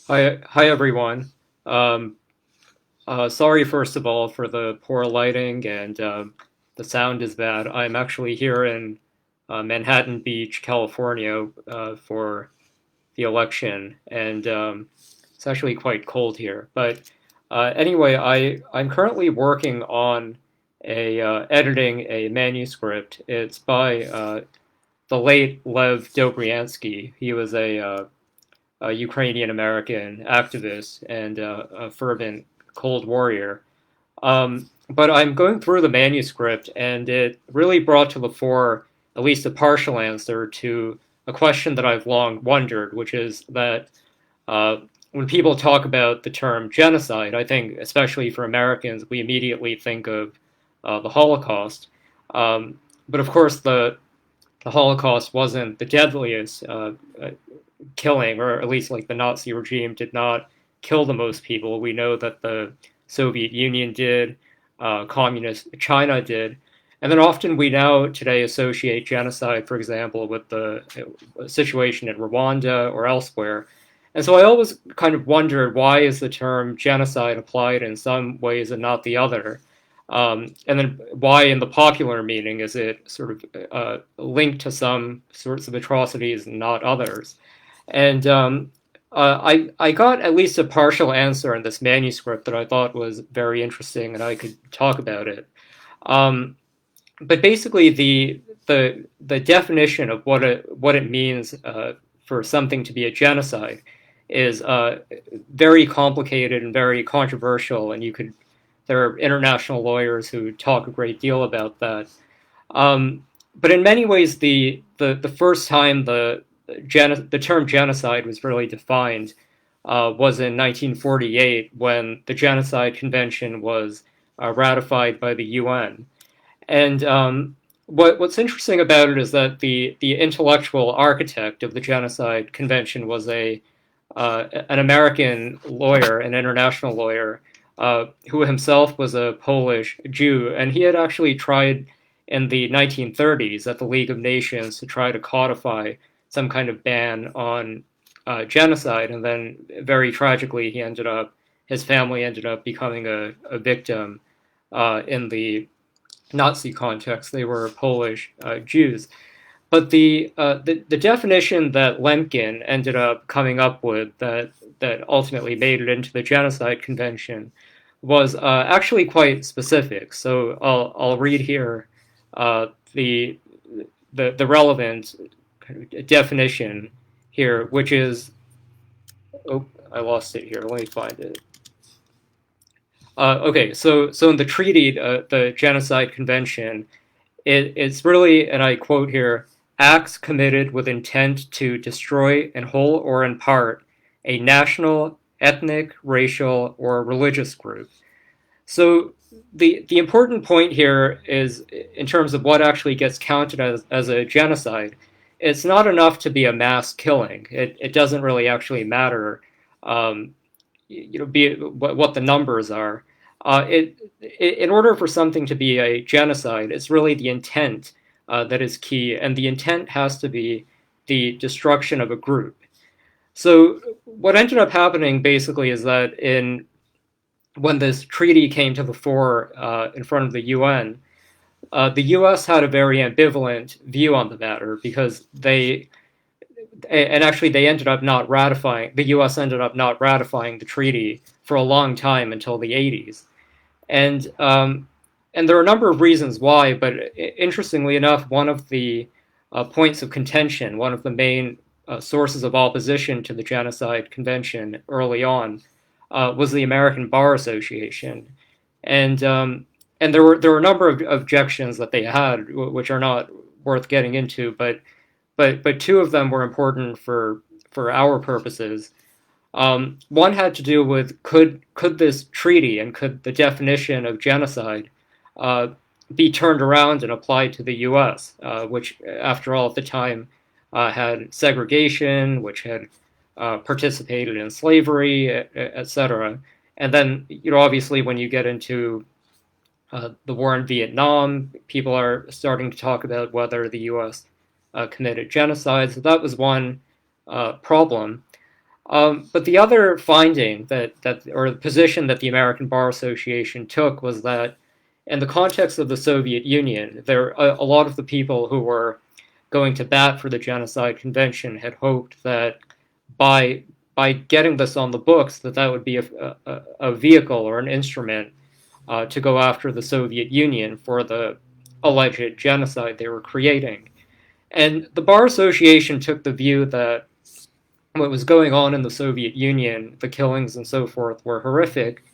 Hi everyone. Um, Sorry first of all for the poor lighting and the sound is bad. I'm actually here in Manhattan Beach, California, for the election, and it's actually quite cold here. But anyway, I'm currently working on editing a manuscript. It's by the late Lev Dobryansky. He was a Ukrainian American activist and a fervent Cold Warrior. But I'm going through the manuscript, and it really brought to the fore at least a partial answer to a question that I've long wondered, which is that uh, when people talk about the term genocide, I think, especially for Americans, we immediately think of the Holocaust. But of course, the Holocaust wasn't the deadliest killing, or at least like the Nazi regime did not kill the most people. We know that the Soviet Union did, communist China did. And then often we now today associate genocide, for example, with the situation in Rwanda or elsewhere. And so I always kind of wondered, why is the term genocide applied in some ways and not the other? And then why, in the popular meaning, is it sort of linked to some sorts of atrocities and not others? And I got at least a partial answer in this manuscript that I thought was very interesting, and I could talk about it. Um, but basically, the definition of what it means for something to be a genocide is very complicated and very controversial, and you could there are international lawyers who talk a great deal about that. But in many ways, the first time the term genocide was really defined was in 1948 when the Genocide Convention was ratified by the UN. And what's interesting about it is that the intellectual architect of the Genocide Convention was a an American lawyer, an international lawyer, who himself was a Polish Jew, and he had actually tried in the 1930s at the League of Nations to try to codify some kind of ban on genocide, and then very tragically, his family ended up becoming a victim in the Nazi context. They were Polish Jews. But the definition that Lemkin ended up coming up with that ultimately made it into the Genocide Convention was actually quite specific. So I'll read here uh, the the relevant kind of definition here, which is, oh, I lost it here. Let me find it. Okay, so in the treaty, the Genocide Convention, it's really, and I quote here, acts committed with intent to destroy in whole or in part a national, ethnic, racial, or religious group. So the important point here is, in terms of what actually gets counted as a genocide, it's not enough to be a mass killing. It doesn't really actually matter, um, be it what the numbers are. In order for something to be a genocide, it's really the intent that is key, and the intent has to be the destruction of a group. So what ended up happening basically is that in when this treaty came to the fore in front of the UN, the U.S. had a very ambivalent view on the matter because and actually they ended up not ratifying. The U.S. ended up not ratifying the treaty for a long time until the 80s, and and there are a number of reasons why. But interestingly enough, one of the points of contention, one of the main sources of opposition to the Genocide Convention early on, was the American Bar Association, and there were a number of objections that they had, which are not worth getting into, but two of them were important for our purposes. One had to do with could this treaty and could the definition of genocide uh, be turned around and applied to the U.S., which, after all, at the time had segregation, which had participated in slavery, etc. And then, obviously, when you get into the war in Vietnam, people are starting to talk about whether the U.S. Committed genocide. So that was one problem. But the other finding or the position that the American Bar Association took was that in the context of the Soviet Union, a lot of the people who were going to bat for the Genocide Convention had hoped that by by getting this on the books, that would be a vehicle or an instrument to go after the Soviet Union for the alleged genocide they were creating. And the Bar Association took the view that what was going on in the Soviet Union, the killings and so forth, were horrific,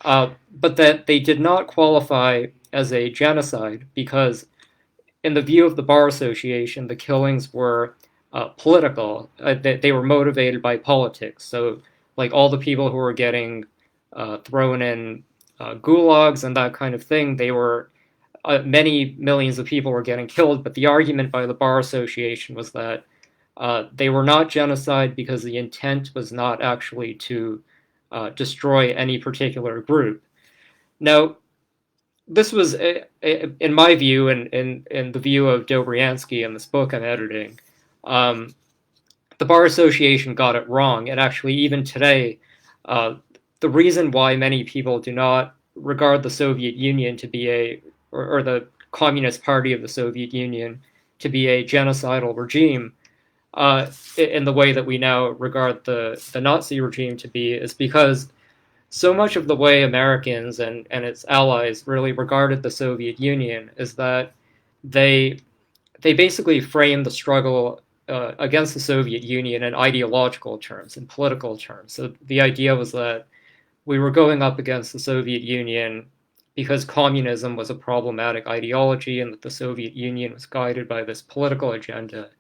but that they did not qualify as a genocide because, in the view of the Bar Association, the killings were political. They were motivated by politics. So, like all the people who were getting thrown in gulags and that kind of thing, they were many millions of people were getting killed. But the argument by the Bar Association was that they were not genocide because the intent was not actually to destroy any particular group. Now, this was, in my view, and in the view of Dobriansky in this book I'm editing, the Bar Association got it wrong. And actually, even today, the reason why many people do not regard the Soviet Union to be or the Communist Party of the Soviet Union to be a genocidal regime, in the way that we now regard the Nazi regime to be, is because so much of the way Americans and its allies really regarded the Soviet Union is that they basically framed the struggle against the Soviet Union in ideological terms, in political terms. So the idea was that we were going up against the Soviet Union because communism was a problematic ideology and that the Soviet Union was guided by this political agenda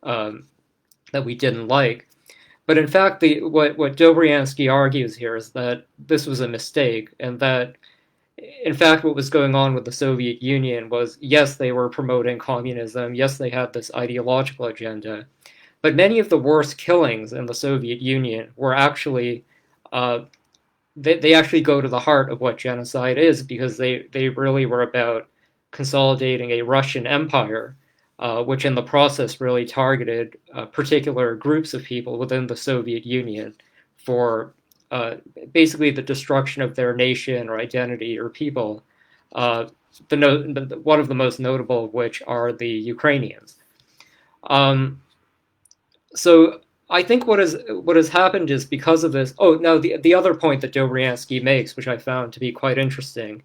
that we didn't like. But in fact, what Dobriansky argues here is that this was a mistake, and that, in fact, what was going on with the Soviet Union was, yes, they were promoting communism, yes, they had this ideological agenda, but many of the worst killings in the Soviet Union were actually, they actually go to the heart of what genocide is, because they really were about consolidating a Russian empire, which in the process really targeted particular groups of people within the Soviet Union for basically the destruction of their nation or identity or people. One of the most notable of which are the Ukrainians. So I think what has happened is, because of this. Oh, now the other point that Dobriansky makes, which I found to be quite interesting,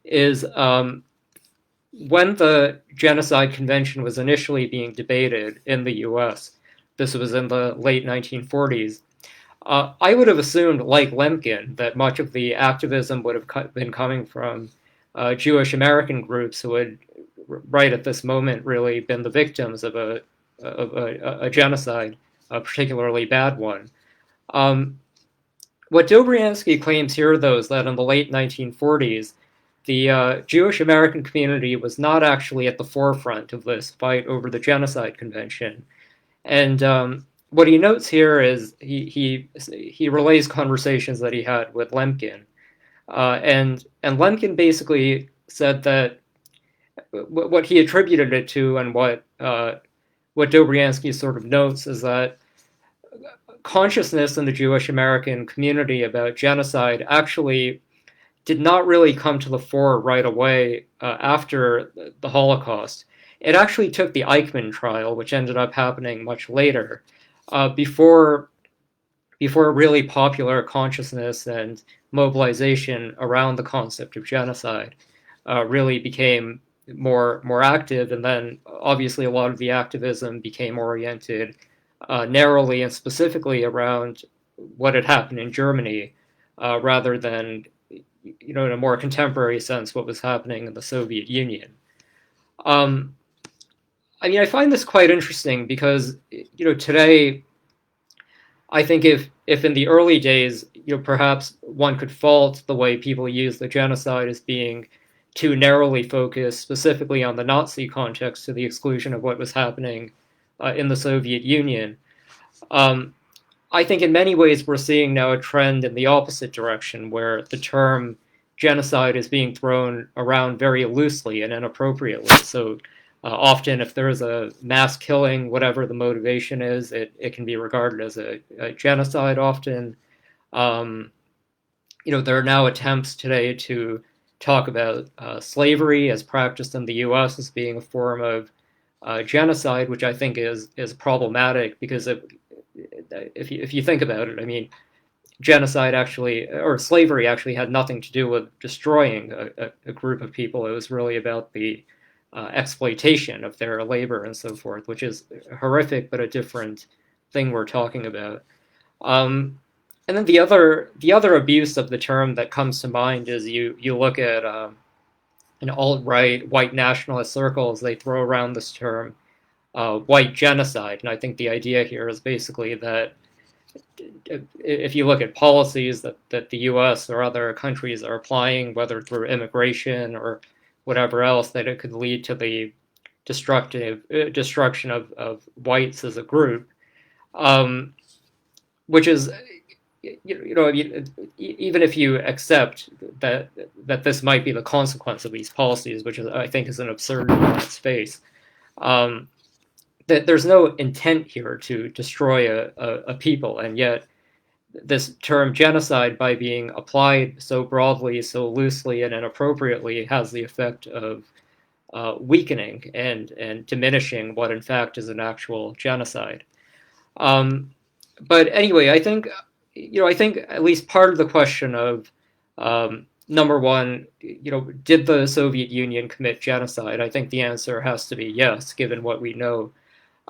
is when the Genocide Convention was initially being debated in the US, this was in the late 1940s, I would have assumed, like Lemkin, that much of the activism would have been coming from Jewish American groups who had, right at this moment, really been the victims of a genocide, a particularly bad one. What Dobriansky claims here, though, is that in the late 1940s, the Jewish American community was not actually at the forefront of this fight over the Genocide Convention. And what he notes here is he relays conversations that he had with Lemkin. And Lemkin basically said that what he attributed it to, and what Dobriansky sort of notes, is that consciousness in the Jewish American community about genocide actually did not really come to the fore right away after the Holocaust. It actually took the Eichmann trial, which ended up happening much later, before really popular consciousness and mobilization around the concept of genocide really became more active. And then obviously a lot of the activism became oriented narrowly and specifically around what had happened in Germany, rather than, in a more contemporary sense, what was happening in the Soviet Union. I find this quite interesting because, today, I think if in the early days, perhaps one could fault the way people use the genocide as being too narrowly focused specifically on the Nazi context to the exclusion of what was happening in the Soviet Union. I think in many ways we're seeing now a trend in the opposite direction, where the term genocide is being thrown around very loosely and inappropriately. So Often, if there is a mass killing, whatever the motivation is, it can be regarded as a genocide often. Um, there are now attempts today to talk about slavery as practiced in the U.S. as being a form of genocide, which I think is problematic because if you think about it, I mean, genocide actually, or slavery actually, had nothing to do with destroying a group of people. It was really about the exploitation of their labor and so forth, which is horrific, but a different thing we're talking about. Um, and then the other abuse of the term that comes to mind is you look at in alt-right white nationalist circles, they throw around this term white genocide, and I think the idea here is basically that if you look at policies that the U.S. or other countries are applying, whether through immigration or whatever else, that it could lead to the destruction of whites as a group, um, which is even if you accept that this might be the consequence of these policies, which is, I think, is an absurdity on its face. Um, that there's no intent here to destroy a people, and yet this term genocide, by being applied so broadly, so loosely, and inappropriately, has the effect of weakening and diminishing what in fact is an actual genocide. Um, but anyway, I think at least part of the question of number one, did the Soviet Union commit genocide? I think the answer has to be yes, given what we know.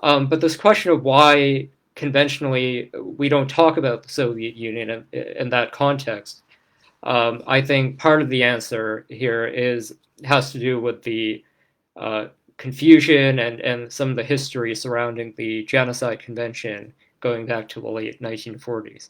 But this question of why conventionally we don't talk about the Soviet Union in that context, I think part of the answer here has to do with the uh, confusion and some of the history surrounding the Genocide Convention going back to the late 1940s.